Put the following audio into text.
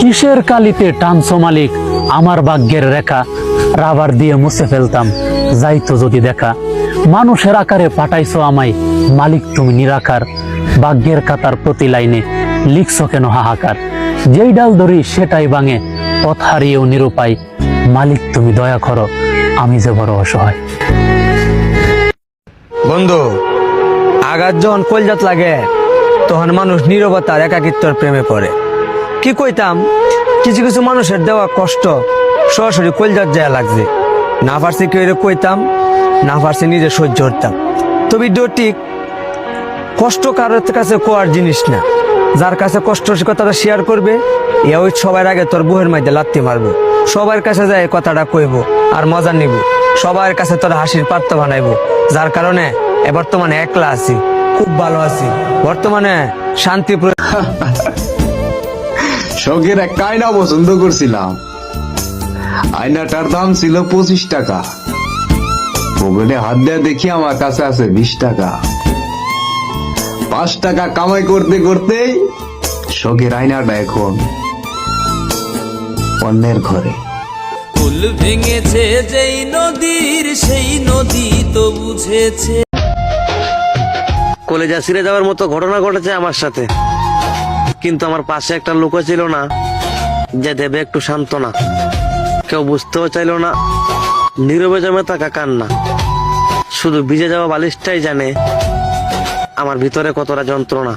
কিসের কালিতে টানছো মালিক আমার ভাগ্যের রেখা, রাবার দিয়ে মুছে ফেলতাম যাইতো যদি দেখা। মানুষের আকারে পাঠাইছো আমায় মালিক তুমি নিরাকার, ভাগ্যের খাতার প্রতি লাইনে লিখছো কেন হাহাকার। যেই ডাল ধরি সেটাই ভাঙে, পথ হারিয়েও নিরুপায়, মালিক তুমি দয়া করো আমি যে বড় অসহায়। বন্ধু, আঘাত যখন কলজাত লাগে তখন মানুষ নীরবতার একাকিত্বর প্রেমে পড়ে। কি কইতাম, কিছু কিছু মানুষের দেওয়া কষ্ট সরাসরি কলজাত যায় লাগছে। না পারছি কেউ কইতাম, না পারছি নিজে সহ্য করতাম। তবে ঠিক কষ্ট কারোর কাছে কোয়ার জিনিস না। যার কাছে কষ্ট সে কথাটা শেয়ার করবে, ওই সবার আগে তোর বুহের মধ্যে লাত্তি মারবো, সবার কাছে যায় কথাটা কইব আর মজা নিব, সবার কাছে তোর হাসির পাত্র বানাইবো। যার কারণে বর্তমানে একলা আছি, খুব ভালো আছি, বর্তমানে শান্তি। শখের একটা আয়না পছন্দ করছিলাম, আয়নাটার দাম ছিল 25 টাকা। পকেটে হাত দেয়া দেখি আমার কাছে আছে 20 টাকা। 5 টাকা কামাই করতে করতে শখের আয়নাটা এখন অন্যের ঘরে। ফুল ভেঙেছে যেই নদীর, সেই নদী তো বুঝেছে। কলেজা ছিঁড়ে যাওয়ার মতো ঘটনা ঘটেছে আমার সাথে, কিন্তু আমার পাশে একটা লোক ছিল না যে দেবে একটু সান্ত্বনা। কেউ বুঝতেও চাইল না, নীরবে জমে থাকা কান্না। শুধু ভিজে যাওয়া বালিশটাই জানে আমার ভিতরে কতটা যন্ত্রণা।